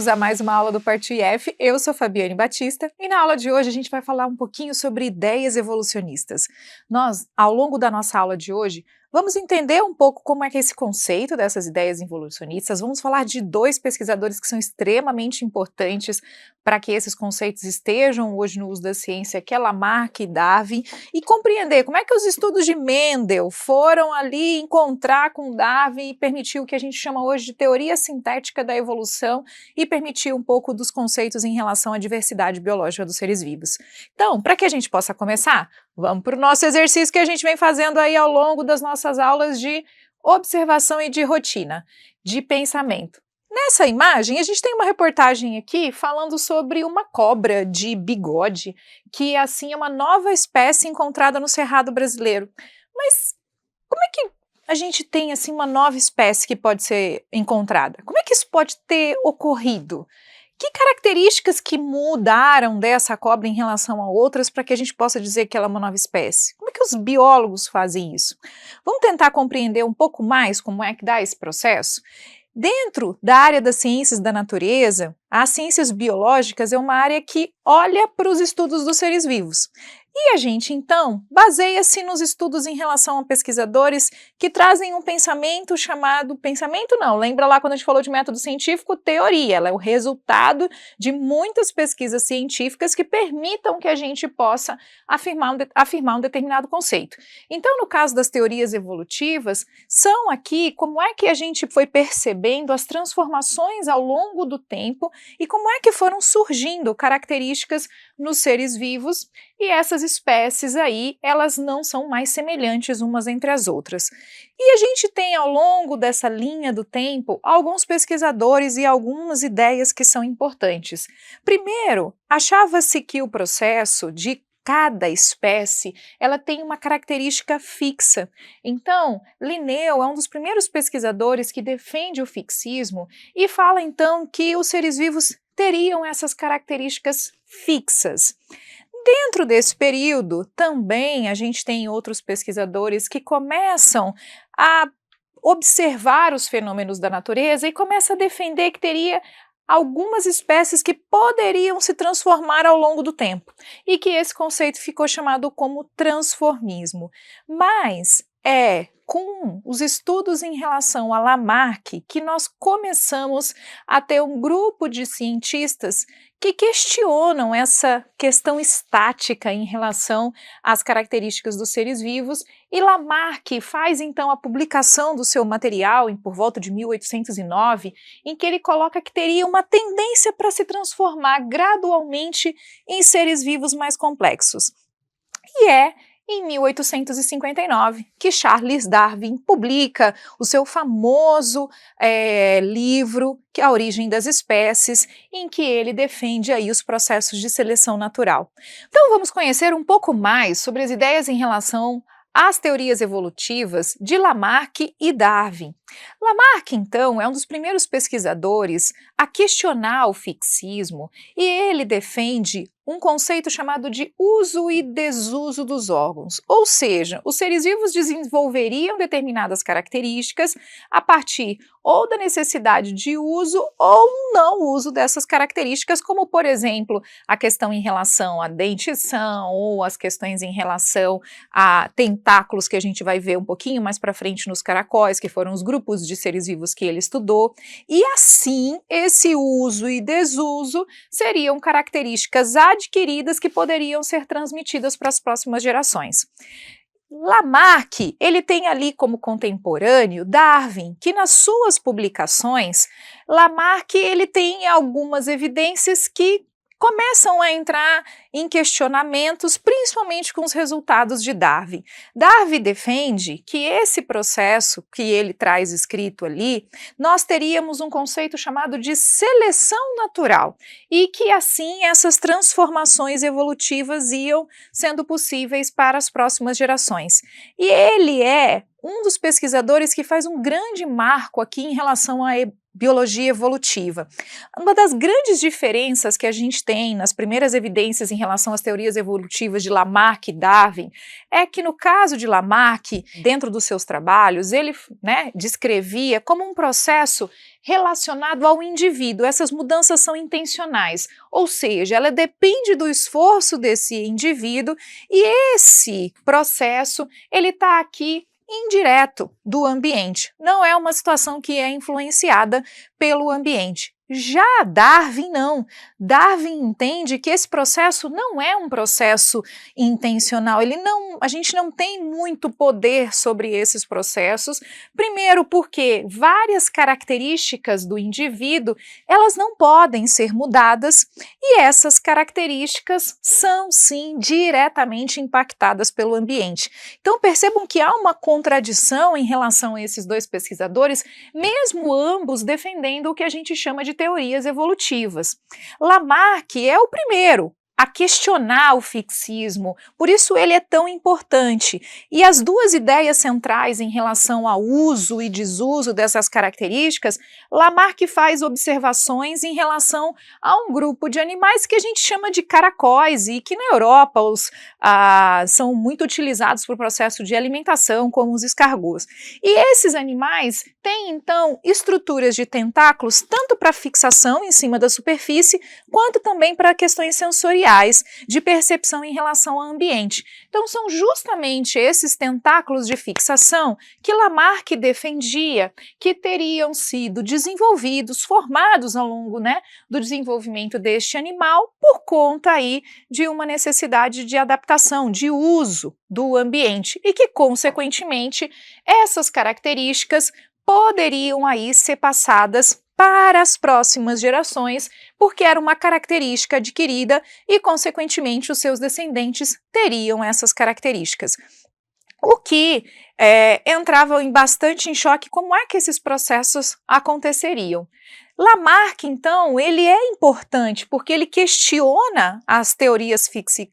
bem-vindos a mais uma aula do Parte IF. Eu sou Fabiane Batista e na aula de hoje a gente vai falar um pouquinho sobre ideias evolucionistas. Nós, ao longo da nossa aula de hoje, vamos entender um pouco como é que é esse conceito dessas ideias evolucionistas. Vamos falar de dois pesquisadores que são extremamente importantes para que esses conceitos estejam hoje no uso da ciência, que é Lamarck e Darwin, e compreender como é que os estudos de Mendel foram ali encontrar com Darwin e permitiu o que a gente chama hoje de teoria sintética da evolução e permitiu um pouco dos conceitos em relação à diversidade biológica dos seres vivos. Então, para que a gente possa começar, vamos para o nosso exercício que a gente vem fazendo aí ao longo das nossas aulas de observação e de rotina, de pensamento. Nessa imagem, a gente tem uma reportagem aqui falando sobre uma cobra de bigode, que assim é uma nova espécie encontrada no Cerrado brasileiro. Mas como é que a gente tem assim uma nova espécie que pode ser encontrada? Como é que isso pode ter ocorrido? Que características que mudaram dessa cobra em relação a outras para que a gente possa dizer que ela é uma nova espécie? Como é que os biólogos fazem isso? Vamos tentar compreender um pouco mais como é que dá esse processo? Dentro da área das ciências da natureza, as ciências biológicas é uma área que olha para os estudos dos seres vivos. E a gente, então, baseia-se nos estudos em relação a pesquisadores que trazem um pensamento chamado... Pensamento não, lembra lá quando a gente falou de método científico? Teoria, ela é o resultado de muitas pesquisas científicas que permitam que a gente possa afirmar um determinado conceito. Então, no caso das teorias evolutivas, são aqui como é que a gente foi percebendo as transformações ao longo do tempo e como é que foram surgindo características nos seres vivos, e essas espécies aí, elas não são mais semelhantes umas entre as outras. E a gente tem ao longo dessa linha do tempo alguns pesquisadores e algumas ideias que são importantes. Primeiro, achava-se que o processo de cada espécie, ela tem uma característica fixa. Então, Linneu é um dos primeiros pesquisadores que defende o fixismo e fala então que os seres vivos teriam essas características fixas. Dentro desse período, também a gente tem outros pesquisadores que começam a observar os fenômenos da natureza e começam a defender que teria algumas espécies que poderiam se transformar ao longo do tempo, e que esse conceito ficou chamado como transformismo. Mas é com os estudos em relação a Lamarck que nós começamos a ter um grupo de cientistas que questionam essa questão estática em relação às características dos seres vivos, e Lamarck faz então a publicação do seu material por volta de 1809, em que ele coloca que teria uma tendência para se transformar gradualmente em seres vivos mais complexos. E é em 1859, que Charles Darwin publica o seu famoso livro, que é A Origem das Espécies, em que ele defende aí os processos de seleção natural. Então vamos conhecer um pouco mais sobre as ideias em relação às teorias evolutivas de Lamarck e Darwin. Lamarck, então, é um dos primeiros pesquisadores a questionar o fixismo, e ele defende um conceito chamado de uso e desuso dos órgãos, ou seja, os seres vivos desenvolveriam determinadas características a partir ou da necessidade de uso ou não uso dessas características, como, por exemplo, a questão em relação à dentição ou as questões em relação a tentáculos, que a gente vai ver um pouquinho mais para frente nos caracóis, que foram os grupos de seres vivos que ele estudou, e assim esse uso e desuso seriam características adquiridas que poderiam ser transmitidas para as próximas gerações. Lamarck, ele tem ali como contemporâneo Darwin, que nas suas publicações, Lamarck ele tem algumas evidências que começam a entrar em questionamentos, principalmente com os resultados de Darwin. Darwin defende que esse processo que ele traz escrito ali, nós teríamos um conceito chamado de seleção natural, e que assim essas transformações evolutivas iam sendo possíveis para as próximas gerações. E ele é um dos pesquisadores que faz um grande marco aqui em relação à biologia evolutiva. Uma das grandes diferenças que a gente tem nas primeiras evidências em relação às teorias evolutivas de Lamarck e Darwin é que, no caso de Lamarck, dentro dos seus trabalhos, ele, descrevia como um processo relacionado ao indivíduo. Essas mudanças são intencionais, ou seja, ela depende do esforço desse indivíduo e esse processo ele está aqui indireto do ambiente, não é uma situação que é influenciada pelo ambiente. Já Darwin não. Darwin entende que esse processo não é um processo intencional, a gente não tem muito poder sobre esses processos, primeiro porque várias características do indivíduo, elas não podem ser mudadas e essas características são sim diretamente impactadas pelo ambiente. Então percebam que há uma contradição em relação a esses dois pesquisadores, mesmo ambos defendendo o que a gente chama de teorias evolutivas. Lamarck é o primeiro a questionar o fixismo, por isso ele é tão importante. E as duas ideias centrais em relação ao uso e desuso dessas características, Lamarck faz observações em relação a um grupo de animais que a gente chama de caracóis e que na Europa são muito utilizados para o processo de alimentação, como os escargots. E esses animais têm então estruturas de tentáculos tanto para fixação em cima da superfície, quanto também para questões sensoriais, de percepção em relação ao ambiente. Então são justamente esses tentáculos de fixação que Lamarck defendia que teriam sido desenvolvidos, formados ao longo do desenvolvimento deste animal por conta aí de uma necessidade de adaptação, de uso do ambiente e que consequentemente essas características poderiam aí ser passadas para as próximas gerações, porque era uma característica adquirida e, consequentemente, os seus descendentes teriam essas características. O que entrava bastante em choque como é que esses processos aconteceriam. Lamarck, então, ele é importante porque ele questiona as teorias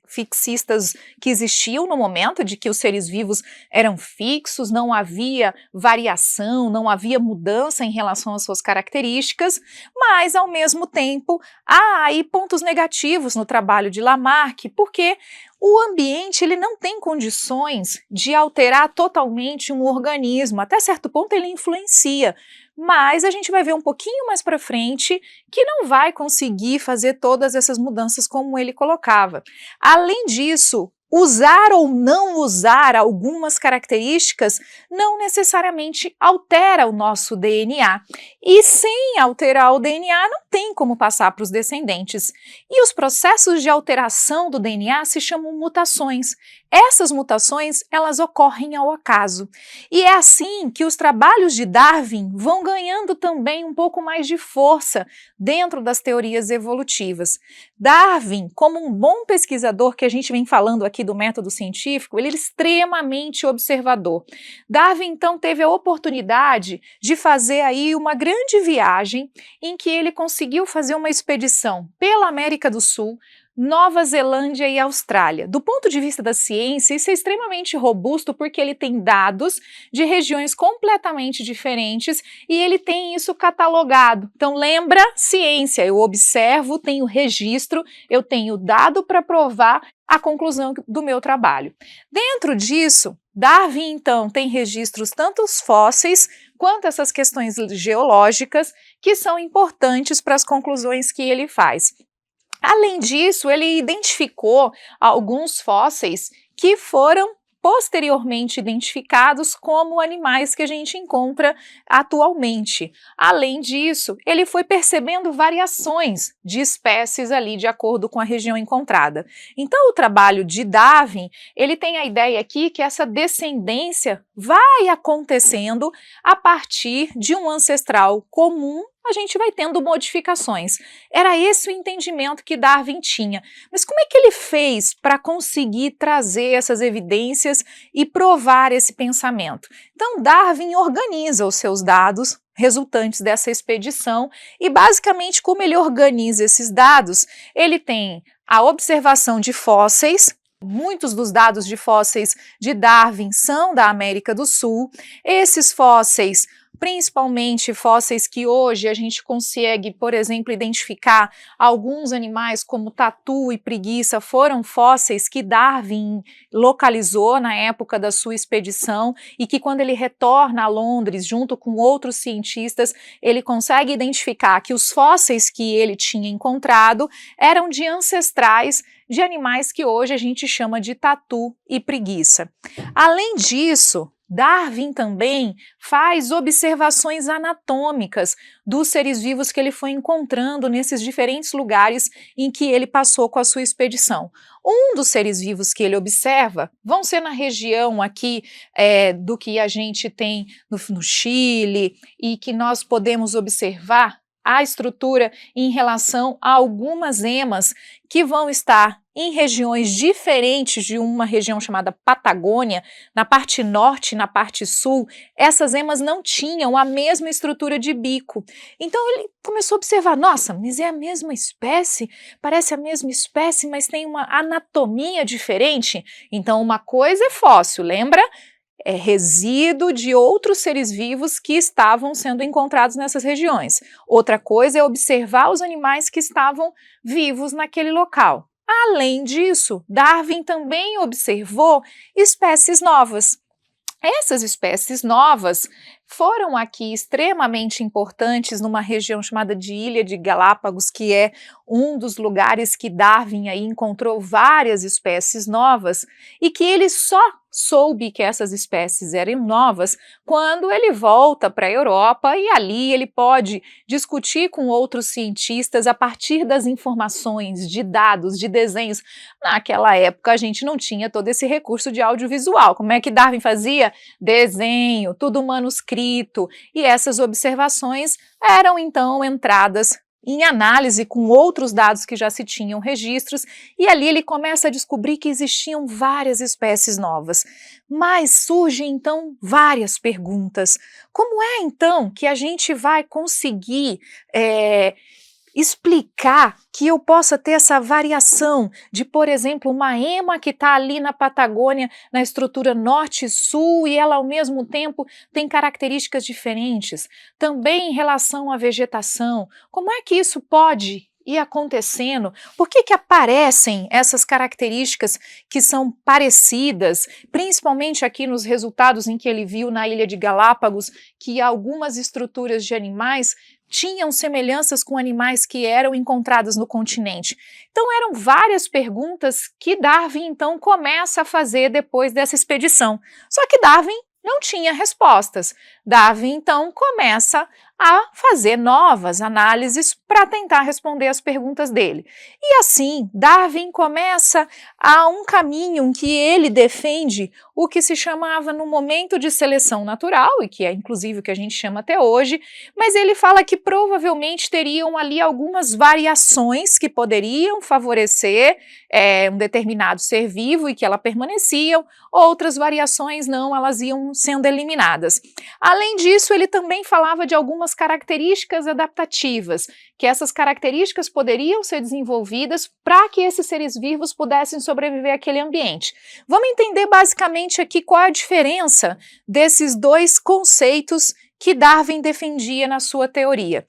fixistas que existiam no momento de que os seres vivos eram fixos, não havia variação, não havia mudança em relação às suas características, mas, ao mesmo tempo, há aí pontos negativos no trabalho de Lamarck, porque o ambiente ele não tem condições de alterar totalmente um organismo, até certo ponto ele influencia, mas a gente vai ver um pouquinho mais para frente que não vai conseguir fazer todas essas mudanças como ele colocava. Além disso, usar ou não usar algumas características não necessariamente altera o nosso DNA. E sem alterar o DNA não tem como passar para os descendentes. E os processos de alteração do DNA se chamam mutações. Essas mutações, elas ocorrem ao acaso. E é assim que os trabalhos de Darwin vão ganhando também um pouco mais de força dentro das teorias evolutivas. Darwin, como um bom pesquisador que a gente vem falando aqui do método científico, ele é extremamente observador. Darwin, então, teve a oportunidade de fazer aí uma grande viagem em que ele conseguiu fazer uma expedição pela América do Sul, Nova Zelândia e Austrália. Do ponto de vista da ciência, isso é extremamente robusto porque ele tem dados de regiões completamente diferentes e ele tem isso catalogado. Então lembra, ciência, eu observo, tenho registro, eu tenho dado para provar a conclusão do meu trabalho. Dentro disso, Darwin então tem registros tanto os fósseis quanto essas questões geológicas que são importantes para as conclusões que ele faz. Além disso, ele identificou alguns fósseis que foram posteriormente identificados como animais que a gente encontra atualmente. Além disso, ele foi percebendo variações de espécies ali de acordo com a região encontrada. Então, o trabalho de Darwin, ele tem a ideia aqui que essa descendência vai acontecendo a partir de um ancestral comum, a gente vai tendo modificações. Era esse o entendimento que Darwin tinha. Mas como é que ele fez para conseguir trazer essas evidências e provar esse pensamento? Então, Darwin organiza os seus dados resultantes dessa expedição e, basicamente, como ele organiza esses dados, ele tem a observação de fósseis Muitos dos dados de fósseis de Darwin são da América do Sul. Esses fósseis, principalmente fósseis que hoje a gente consegue, por exemplo, identificar alguns animais como tatu e preguiça, foram fósseis que Darwin localizou na época da sua expedição e que quando ele retorna a Londres junto com outros cientistas, ele consegue identificar que os fósseis que ele tinha encontrado eram de ancestrais de animais que hoje a gente chama de tatu e preguiça. Além disso, Darwin também faz observações anatômicas dos seres vivos que ele foi encontrando nesses diferentes lugares em que ele passou com a sua expedição. Um dos seres vivos que ele observa vão ser na região aqui do que a gente tem no Chile e que nós podemos observar a estrutura em relação a algumas emas que vão estar em regiões diferentes de uma região chamada Patagônia, na parte norte e na parte sul. Essas emas não tinham a mesma estrutura de bico. Então ele começou a observar, nossa, mas é a mesma espécie? Parece a mesma espécie, mas tem uma anatomia diferente? Então uma coisa é fóssil, lembra? É resíduo de outros seres vivos que estavam sendo encontrados nessas regiões. Outra coisa é observar os animais que estavam vivos naquele local. Além disso, Darwin também observou espécies novas. Essas espécies novas foram aqui extremamente importantes numa região chamada de Ilha de Galápagos, que é um dos lugares que Darwin aí encontrou várias espécies novas e que ele só soube que essas espécies eram novas quando ele volta para a Europa e ali ele pode discutir com outros cientistas a partir das informações, de dados, de desenhos. Naquela época a gente não tinha todo esse recurso de audiovisual. Como é que Darwin fazia? Desenho, tudo manuscrito, e essas observações eram então entradas em análise com outros dados que já se tinham registros, e ali ele começa a descobrir que existiam várias espécies novas. Mas surgem então várias perguntas. Como é então que a gente vai conseguir explicar que eu possa ter essa variação de, por exemplo, uma ema que está ali na Patagônia, na estrutura norte-sul, e ela ao mesmo tempo tem características diferentes? Também em relação à vegetação, como é que isso pode ir acontecendo? Por que que aparecem essas características que são parecidas, principalmente aqui nos resultados em que ele viu na Ilha de Galápagos, que algumas estruturas de animais tinham semelhanças com animais que eram encontrados no continente? Então eram várias perguntas que Darwin então começa a fazer depois dessa expedição. Só que Darwin não tinha respostas. Darwin então começa a fazer novas análises para tentar responder as perguntas dele. E assim, Darwin começa a um caminho em que ele defende o que se chamava no momento de seleção natural, e que é inclusive o que a gente chama até hoje, mas ele fala que provavelmente teriam ali algumas variações que poderiam favorecer um determinado ser vivo e que elas permaneciam, outras variações não, elas iam sendo eliminadas. Além disso, ele também falava de algumas características adaptativas, que essas características poderiam ser desenvolvidas para que esses seres vivos pudessem sobreviver àquele ambiente. Vamos entender basicamente aqui qual a diferença desses dois conceitos que Darwin defendia na sua teoria.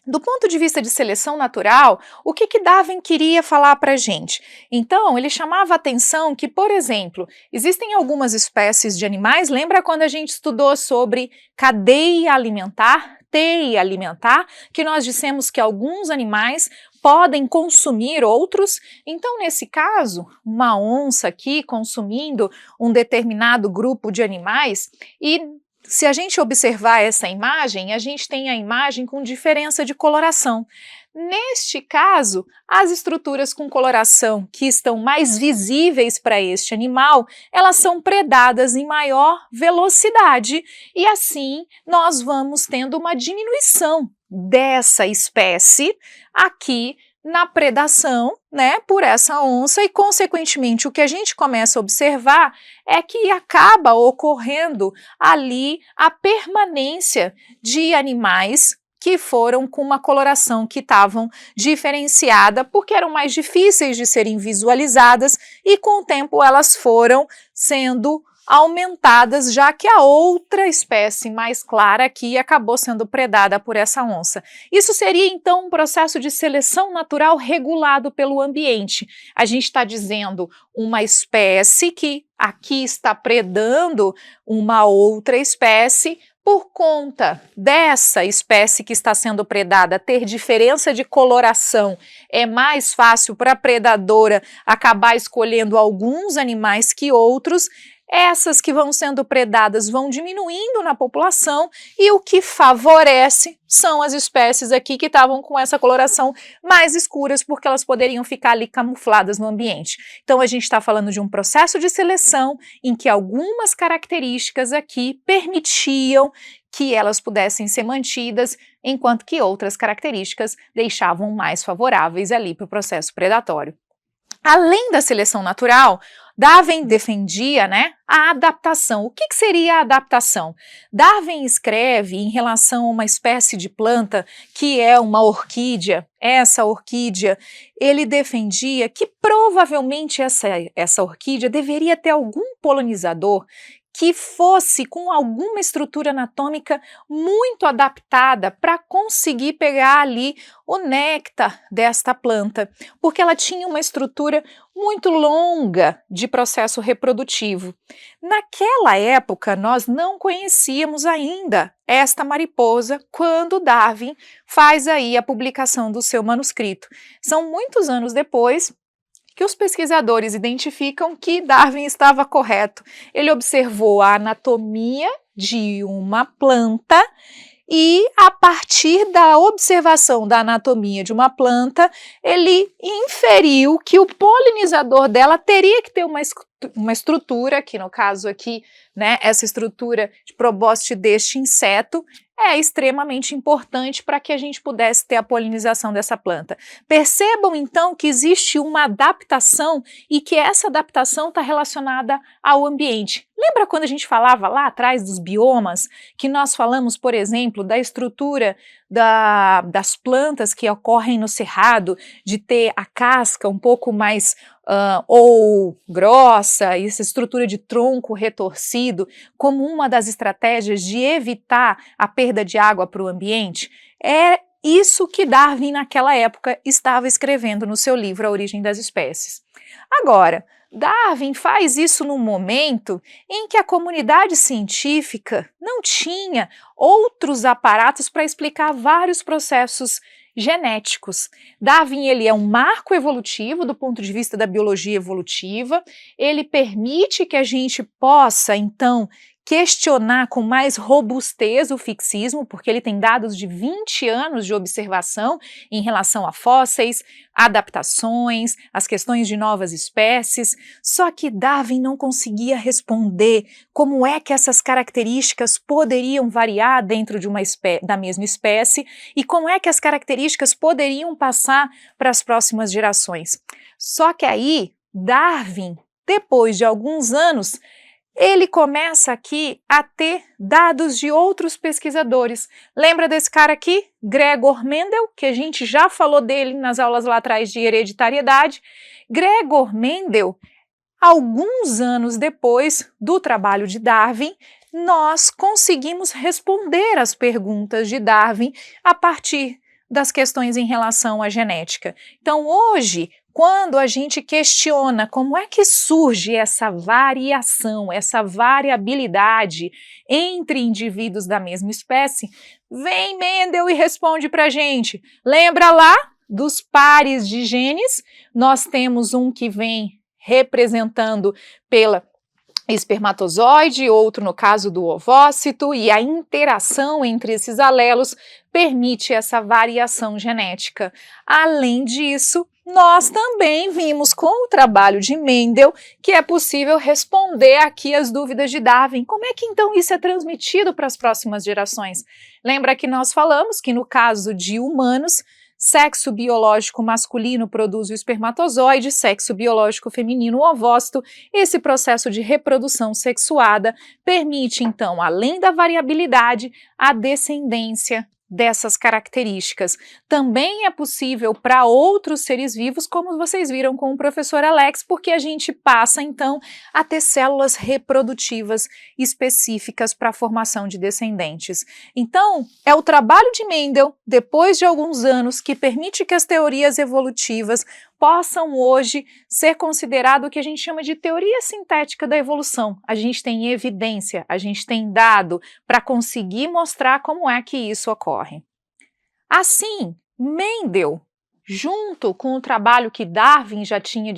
Do ponto de vista de seleção natural, o que Darwin queria falar para a gente? Então, ele chamava a atenção que, por exemplo, existem algumas espécies de animais, lembra quando a gente estudou sobre cadeia alimentar, teia alimentar, que nós dissemos que alguns animais podem consumir outros? Então, nesse caso, uma onça aqui consumindo um determinado grupo de animais, e se a gente observar essa imagem, a gente tem a imagem com diferença de coloração. Neste caso, as estruturas com coloração que estão mais visíveis para este animal, elas são predadas em maior velocidade e assim nós vamos tendo uma diminuição dessa espécie aqui na predação, né, por essa onça, e consequentemente o que a gente começa a observar é que acaba ocorrendo ali a permanência de animais que foram com uma coloração que estavam diferenciada, porque eram mais difíceis de serem visualizadas e com o tempo elas foram sendo aumentadas, já que a outra espécie mais clara aqui acabou sendo predada por essa onça. Isso seria então um processo de seleção natural regulado pelo ambiente. A gente está dizendo uma espécie que aqui está predando uma outra espécie. Por conta dessa espécie que está sendo predada ter diferença de coloração, é mais fácil para a predadora acabar escolhendo alguns animais que outros. Essas que vão sendo predadas vão diminuindo na população e o que favorece são as espécies aqui que estavam com essa coloração mais escuras, porque elas poderiam ficar ali camufladas no ambiente. Então a gente está falando de um processo de seleção em que algumas características aqui permitiam que elas pudessem ser mantidas, enquanto que outras características deixavam mais favoráveis ali para o processo predatório. Além da seleção natural, Darwin defendia, a adaptação. O que seria a adaptação? Darwin escreve em relação a uma espécie de planta que é uma orquídea. Essa orquídea, ele defendia que provavelmente essa orquídea deveria ter algum polinizador que fosse com alguma estrutura anatômica muito adaptada para conseguir pegar ali o néctar desta planta, porque ela tinha uma estrutura muito longa de processo reprodutivo. Naquela época, nós não conhecíamos ainda esta mariposa quando Darwin faz aí a publicação do seu manuscrito. São muitos anos depois que os pesquisadores identificam que Darwin estava correto. Ele observou a anatomia de uma planta e, a partir da observação da anatomia de uma planta, ele inferiu que o polinizador dela teria que ter uma estrutura, que no caso aqui, essa estrutura de probóscide deste inseto, é extremamente importante para que a gente pudesse ter a polinização dessa planta. Percebam então que existe uma adaptação e que essa adaptação está relacionada ao ambiente. Lembra quando a gente falava lá atrás dos biomas, que nós falamos, por exemplo, da estrutura das plantas que ocorrem no cerrado, de ter a casca um pouco mais ou grossa, e essa estrutura de tronco retorcido, como uma das estratégias de evitar a perda de água para o ambiente? É isso que Darwin naquela época estava escrevendo no seu livro A Origem das Espécies. Agora, Darwin faz isso num momento em que a comunidade científica não tinha outros aparatos para explicar vários processos genéticos. Darwin, ele é um marco evolutivo do ponto de vista da biologia evolutiva, ele permite que a gente possa, então, questionar com mais robustez o fixismo, porque ele tem dados de 20 anos de observação em relação a fósseis, adaptações, as questões de novas espécies, só que Darwin não conseguia responder como é que essas características poderiam variar dentro de da mesma espécie e como é que as características poderiam passar para as próximas gerações. Só que aí, Darwin, depois de alguns anos, ele começa aqui a ter dados de outros pesquisadores. Lembra desse cara aqui? Gregor Mendel, que a gente já falou dele nas aulas lá atrás de hereditariedade. Gregor Mendel, alguns anos depois do trabalho de Darwin, nós conseguimos responder às perguntas de Darwin a partir das questões em relação à genética. Então, hoje, quando a gente questiona como é que surge essa variação, essa variabilidade entre indivíduos da mesma espécie, vem Mendel e responde para a gente. Lembra lá dos pares de genes? Nós temos um que vem representando pela espermatozoide, outro no caso do ovócito, e a interação entre esses alelos permite essa variação genética. Além disso, nós também vimos com o trabalho de Mendel que é possível responder aqui as dúvidas de Darwin. Como é que então isso é transmitido para as próximas gerações? Lembra que nós falamos que no caso de humanos, sexo biológico masculino produz o espermatozoide, sexo biológico feminino o ovócito. Esse processo de reprodução sexuada permite, então, além da variabilidade, a descendência dessas características. Também é possível para outros seres vivos, como vocês viram com o professor Alex, porque a gente passa então a ter células reprodutivas específicas para a formação de descendentes. Então, é o trabalho de Mendel, depois de alguns anos, que permite que as teorias evolutivas possam hoje ser considerado o que a gente chama de teoria sintética da evolução. A gente tem evidência, a gente tem dado para conseguir mostrar como é que isso ocorre. Assim, Mendel, junto com o trabalho que Darwin já tinha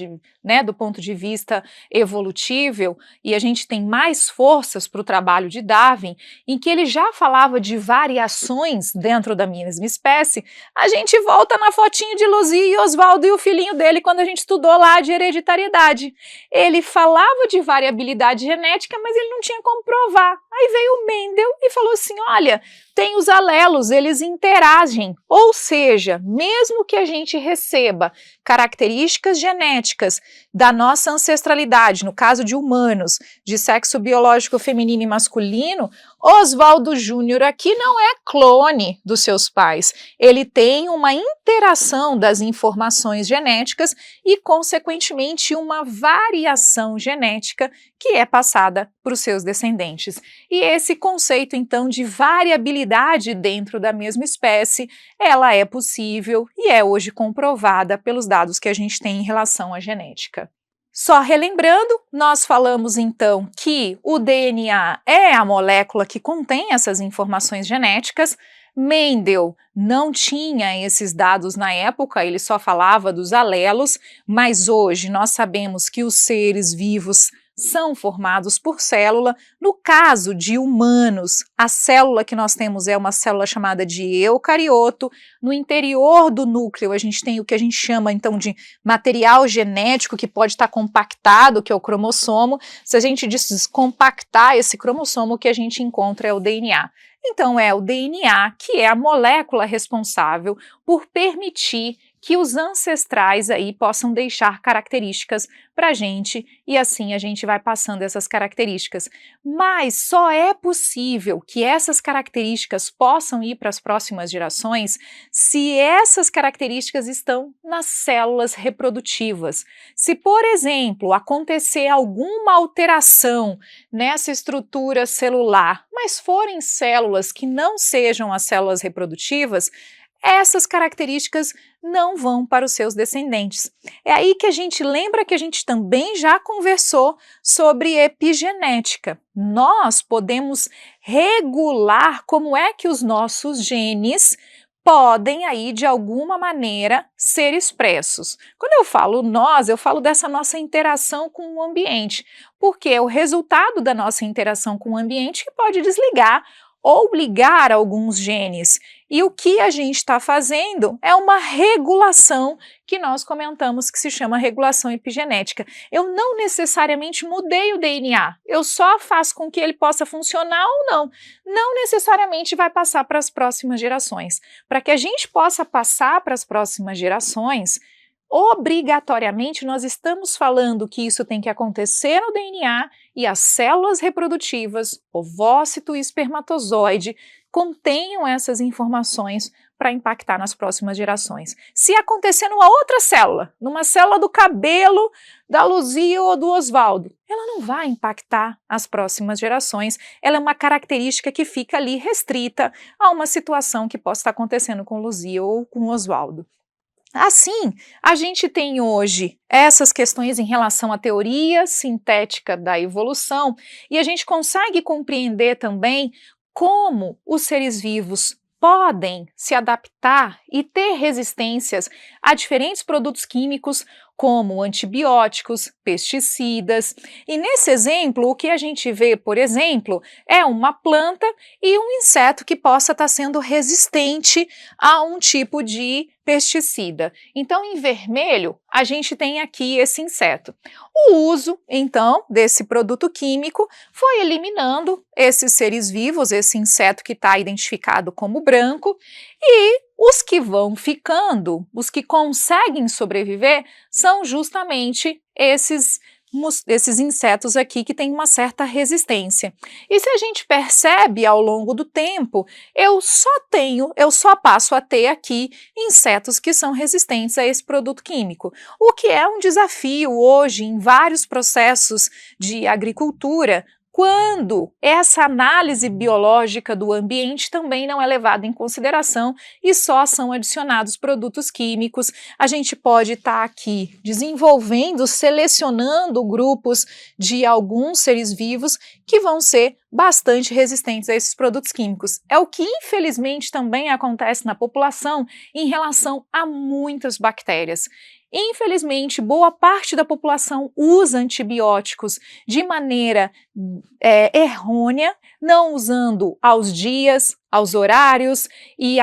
do ponto de vista evolutivo, e a gente tem mais forças para o trabalho de Darwin, em que ele já falava de variações dentro da mesma espécie, a gente volta na fotinho de Luzia e Oswaldo e o filhinho dele quando a gente estudou lá de hereditariedade. Ele falava de variabilidade genética, mas ele não tinha como provar. Aí veio o Mendel e falou assim, olha, tem os alelos, eles interagem, ou seja, mesmo que a gente receba características genéticas da nossa ancestralidade, no caso de humanos, de sexo biológico feminino e masculino, Oswaldo Júnior aqui não é clone dos seus pais, ele tem uma interação das informações genéticas e, consequentemente, uma variação genética que é passada para os seus descendentes. E esse conceito, então, de variabilidade dentro da mesma espécie, ela é possível e é hoje comprovada pelos dados que a gente tem em relação à genética. Só relembrando, nós falamos então que o DNA é a molécula que contém essas informações genéticas. Mendel não tinha esses dados na época, ele só falava dos alelos, mas hoje nós sabemos que os seres vivos são formados por célula. No caso de humanos, a célula que nós temos é uma célula chamada de eucarioto. No interior do núcleo a gente tem o que a gente chama então de material genético que pode estar compactado, que é o cromossomo. Se a gente descompactar esse cromossomo, o que a gente encontra é o DNA. Então é o DNA que é a molécula responsável por permitir que os ancestrais aí possam deixar características para a gente e assim a gente vai passando essas características. Mas só é possível que essas características possam ir para as próximas gerações se essas características estão nas células reprodutivas. Se, por exemplo, acontecer alguma alteração nessa estrutura celular, mas forem células que não sejam as células reprodutivas, essas características não vão para os seus descendentes. É aí que a gente lembra que a gente também já conversou sobre epigenética. Nós podemos regular como é que os nossos genes podem aí de alguma maneira ser expressos. Quando eu falo nós, eu falo dessa nossa interação com o ambiente, porque é o resultado da nossa interação com o ambiente que pode desligar ou ligar alguns genes. E o que a gente está fazendo é uma regulação que nós comentamos que se chama regulação epigenética. Eu não necessariamente mudei o DNA, eu só faço com que ele possa funcionar ou não. Não necessariamente vai passar para as próximas gerações. Para que a gente possa passar para as próximas gerações, obrigatoriamente nós estamos falando que isso tem que acontecer no DNA e as células reprodutivas, ovócito e espermatozoide, contenham essas informações para impactar nas próximas gerações. Se acontecer numa outra célula, numa célula do cabelo da Luzia ou do Oswaldo, ela não vai impactar as próximas gerações, ela é uma característica que fica ali restrita a uma situação que possa estar acontecendo com Luzia ou com Oswaldo. Assim, a gente tem hoje essas questões em relação à teoria sintética da evolução e a gente consegue compreender também como os seres vivos podem se adaptar e ter resistências a diferentes produtos químicos, como antibióticos, pesticidas. E nesse exemplo, o que a gente vê, por exemplo, é uma planta e um inseto que possa estar sendo resistente a um tipo de pesticida. Então, em vermelho, a gente tem aqui esse inseto. O uso, então, desse produto químico foi eliminando esses seres vivos, esse inseto que está identificado como branco, e os que vão ficando, os que conseguem sobreviver, são justamente esses esses insetos aqui que têm uma certa resistência. E se a gente percebe ao longo do tempo, eu só passo a ter aqui insetos que são resistentes a esse produto químico, o que é um desafio hoje em vários processos de agricultura, quando essa análise biológica do ambiente também não é levada em consideração e só são adicionados produtos químicos. A gente pode estar aqui desenvolvendo, selecionando grupos de alguns seres vivos que vão ser bastante resistentes a esses produtos químicos. É o que infelizmente também acontece na população em relação a muitas bactérias. Infelizmente, boa parte da população usa antibióticos de maneira errônea, não usando aos dias, aos horários e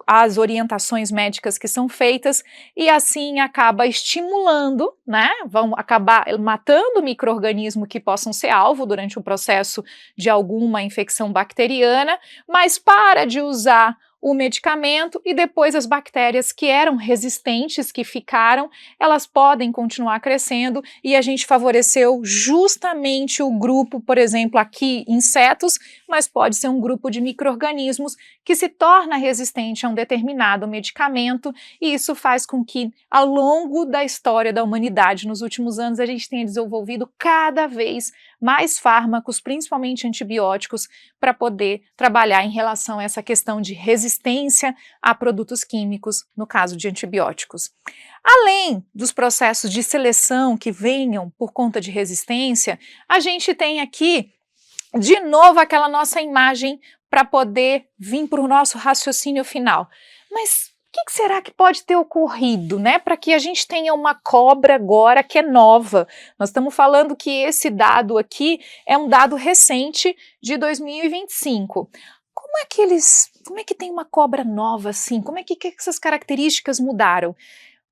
as orientações médicas que são feitas, e assim acaba estimulando, né? Vão acabar matando micro-organismos que possam ser alvo durante o processo de alguma infecção bacteriana, mas para de usar o medicamento e depois as bactérias que eram resistentes, que ficaram, elas podem continuar crescendo e a gente favoreceu justamente o grupo, por exemplo, aqui insetos, mas pode ser um grupo de micro-organismos que se torna resistente a um determinado medicamento, e isso faz com que ao longo da história da humanidade, nos últimos anos, a gente tenha desenvolvido cada vez mais fármacos, principalmente antibióticos, para poder trabalhar em relação a essa questão de resistência a produtos químicos, no caso de antibióticos. Além dos processos de seleção que venham por conta de resistência, a gente tem aqui, de novo, aquela nossa imagem para poder vir para o nosso raciocínio final. Mas o que será que pode ter ocorrido, né, para que a gente tenha uma cobra agora que é nova? Nós estamos falando que esse dado aqui é um dado recente de 2025. Como é que tem uma cobra nova assim? Como é que essas características mudaram?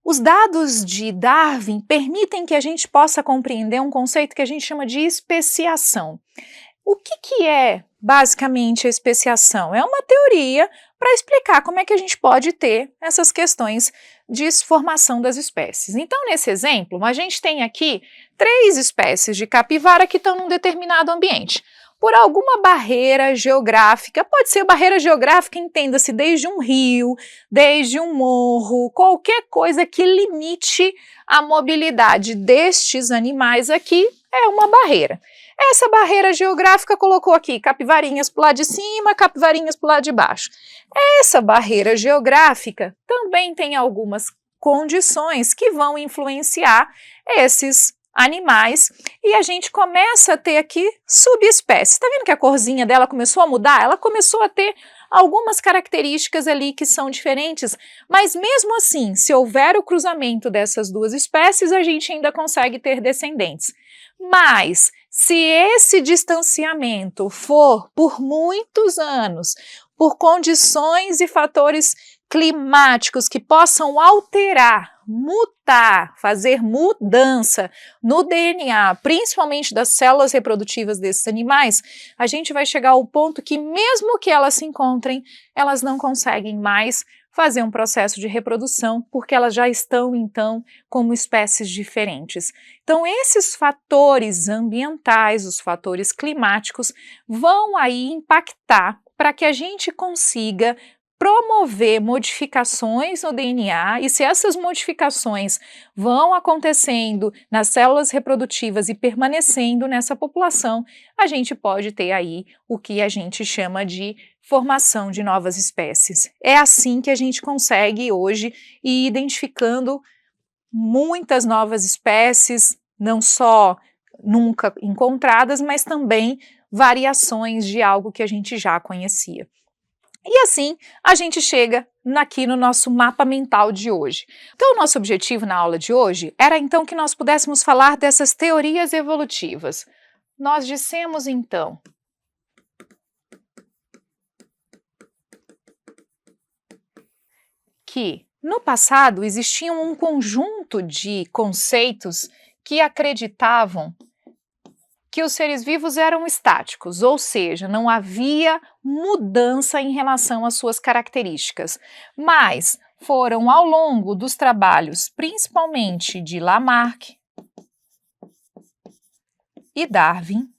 Os dados de Darwin permitem que a gente possa compreender um conceito que a gente chama de especiação. O que é basicamente a especiação? É uma teoria para explicar como é que a gente pode ter essas questões de formação das espécies. Então, nesse exemplo, a gente tem aqui 3 espécies de capivara que estão num determinado ambiente. Por alguma barreira geográfica, pode ser barreira geográfica, entenda-se, desde um rio, desde um morro, qualquer coisa que limite a mobilidade destes animais aqui é uma barreira. Essa barreira geográfica colocou aqui capivarinhas para o lado de cima, capivarinhas para o lado de baixo. Essa barreira geográfica também tem algumas condições que vão influenciar esses animais, e a gente começa a ter aqui subespécies. Está vendo que a corzinha dela começou a mudar? Ela começou a ter algumas características ali que são diferentes, mas mesmo assim, se houver o cruzamento dessas duas espécies, a gente ainda consegue ter descendentes. Mas se esse distanciamento for por muitos anos, por condições e fatores climáticos que possam alterar, mutar, fazer mudança no DNA, principalmente das células reprodutivas desses animais, a gente vai chegar ao ponto que, mesmo que elas se encontrem, elas não conseguem mais fazer um processo de reprodução, porque elas já estão, então, como espécies diferentes. Então, esses fatores ambientais, os fatores climáticos, vão aí impactar para que a gente consiga promover modificações no DNA, e se essas modificações vão acontecendo nas células reprodutivas e permanecendo nessa população, a gente pode ter aí o que a gente chama de formação de novas espécies. É assim que a gente consegue hoje ir identificando muitas novas espécies, não só nunca encontradas, mas também variações de algo que a gente já conhecia. E assim a gente chega aqui no nosso mapa mental de hoje. Então, o nosso objetivo na aula de hoje era então que nós pudéssemos falar dessas teorias evolutivas. Nós dissemos então que no passado existiam um conjunto de conceitos que acreditavam que os seres vivos eram estáticos, ou seja, não havia mudança em relação às suas características, mas foram ao longo dos trabalhos, principalmente de Lamarck, e Darwin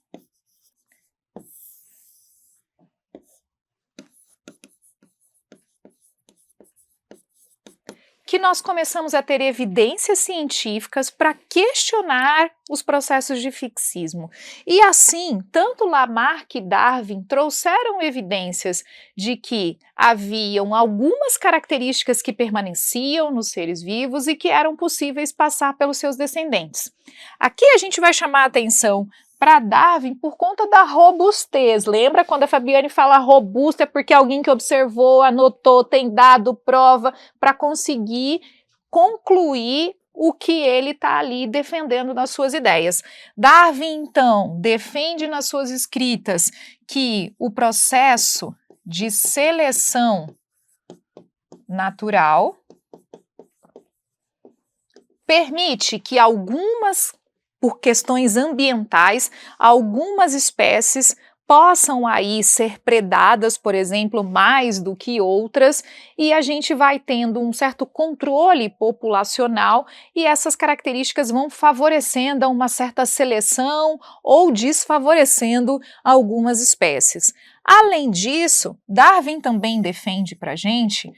que nós começamos a ter evidências científicas para questionar os processos de fixismo. E assim, tanto Lamarck e Darwin trouxeram evidências de que haviam algumas características que permaneciam nos seres vivos e que eram possíveis passar pelos seus descendentes. Aqui a gente vai chamar a atenção para Darwin por conta da robustez. Lembra quando a Fabiane fala robusta é porque alguém que observou, anotou, tem dado prova para conseguir concluir o que ele está ali defendendo nas suas ideias. Darwin, então, defende nas suas escritas que o processo de seleção natural permite que por questões ambientais, algumas espécies possam aí ser predadas, por exemplo, mais do que outras, e a gente vai tendo um certo controle populacional e essas características vão favorecendo uma certa seleção ou desfavorecendo algumas espécies. Além disso, Darwin também defende para a gente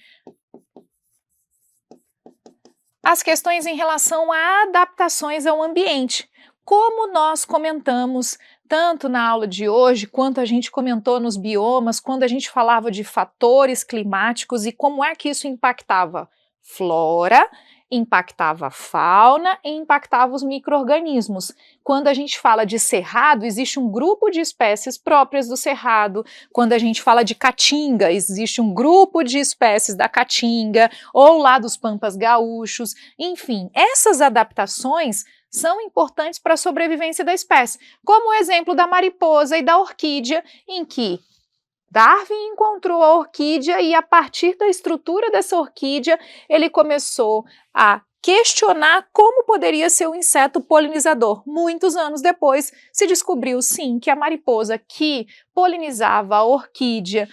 as questões em relação a adaptações ao ambiente. Como nós comentamos tanto na aula de hoje, quanto a gente comentou nos biomas, quando a gente falava de fatores climáticos e como é que isso impactava flora, impactava fauna e impactava os micro-organismos. Quando a gente fala de cerrado, existe um grupo de espécies próprias do cerrado. Quando a gente fala de caatinga, existe um grupo de espécies da caatinga, ou lá dos pampas gaúchos. Enfim, essas adaptações são importantes para a sobrevivência da espécie, como o exemplo da mariposa e da orquídea, em que Darwin encontrou a orquídea e a partir da estrutura dessa orquídea ele começou a questionar como poderia ser o inseto polinizador. Muitos anos depois se descobriu sim que a mariposa que polinizava a orquídea,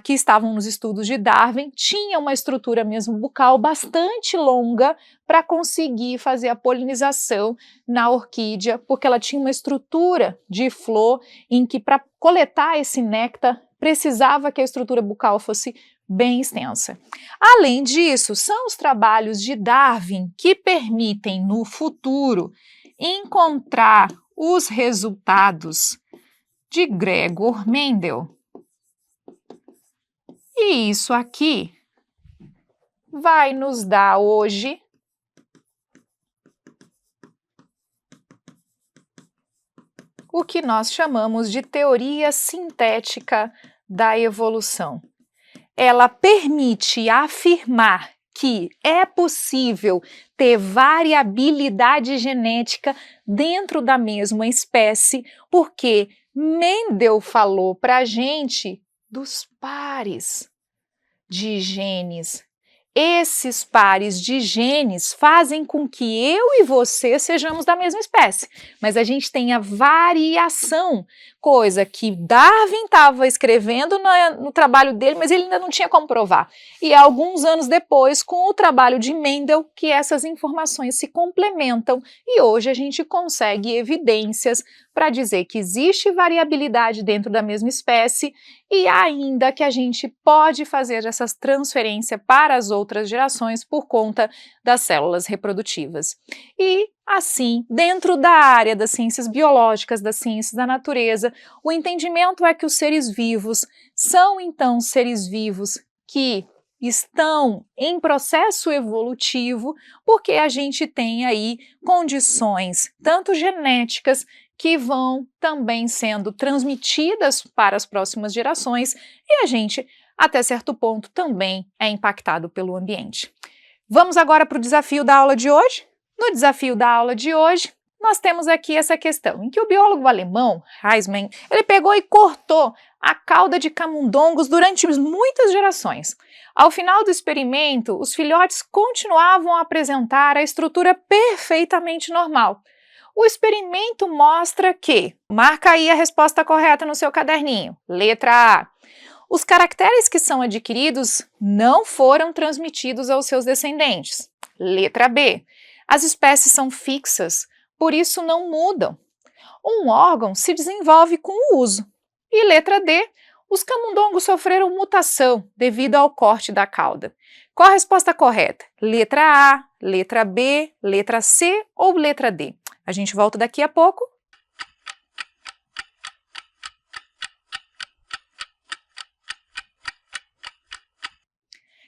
que estavam nos estudos de Darwin, tinha uma estrutura mesmo bucal bastante longa para conseguir fazer a polinização na orquídea, porque ela tinha uma estrutura de flor em que para coletar esse néctar precisava que a estrutura bucal fosse bem extensa. Além disso, são os trabalhos de Darwin que permitem no futuro encontrar os resultados de Gregor Mendel. E isso aqui vai nos dar hoje o que nós chamamos de teoria sintética da evolução. Ela permite afirmar que é possível ter variabilidade genética dentro da mesma espécie, porque Mendel falou para a gente dos pares de genes. Esses pares de genes fazem com que eu e você sejamos da mesma espécie, mas a gente tem a variação, coisa que Darwin estava escrevendo no trabalho dele, mas ele ainda não tinha como provar. E alguns anos depois, com o trabalho de Mendel, que essas informações se complementam e hoje a gente consegue evidências para dizer que existe variabilidade dentro da mesma espécie e ainda que a gente pode fazer essa transferência para as outras gerações por conta das células reprodutivas. E assim, dentro da área das ciências biológicas, das ciências da natureza, o entendimento é que os seres vivos são então seres vivos que estão em processo evolutivo porque a gente tem aí condições tanto genéticas que vão também sendo transmitidas para as próximas gerações e a gente, até certo ponto, também é impactado pelo ambiente. Vamos agora para o desafio da aula de hoje? No desafio da aula de hoje, nós temos aqui essa questão, em que o biólogo alemão, Heismann, ele pegou e cortou a cauda de camundongos durante muitas gerações. Ao final do experimento, os filhotes continuavam a apresentar a estrutura perfeitamente normal. O experimento mostra que, marca aí a resposta correta no seu caderninho, letra A. Os caracteres que são adquiridos não foram transmitidos aos seus descendentes. Letra B. As espécies são fixas, por isso não mudam. Um órgão se desenvolve com o uso. E letra D, os camundongos sofreram mutação devido ao corte da cauda. Qual a resposta correta? Letra A, letra B, letra C ou letra D? A gente volta daqui a pouco.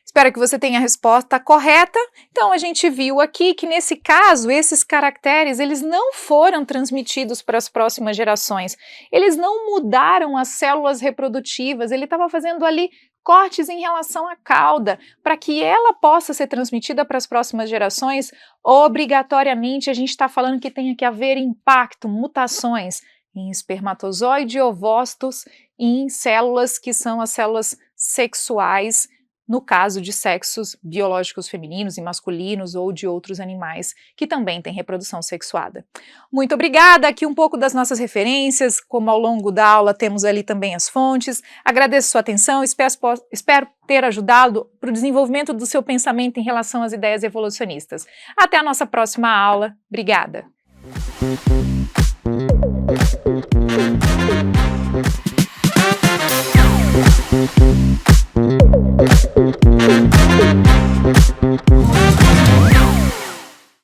Espero que você tenha a resposta correta. Então, a gente viu aqui que, nesse caso, esses caracteres eles não foram transmitidos para as próximas gerações. Eles não mudaram as células reprodutivas, ele estava fazendo ali cortes em relação à cauda. Para que ela possa ser transmitida para as próximas gerações, obrigatoriamente a gente está falando que tem que haver impacto, mutações em espermatozoide, ovócitos e em células que são as células sexuais, no caso de sexos biológicos femininos e masculinos ou de outros animais que também têm reprodução sexuada. Muito obrigada, aqui um pouco das nossas referências, como ao longo da aula temos ali também as fontes. Agradeço sua atenção, espero ter ajudado para o desenvolvimento do seu pensamento em relação às ideias evolucionistas. Até a nossa próxima aula. Obrigada!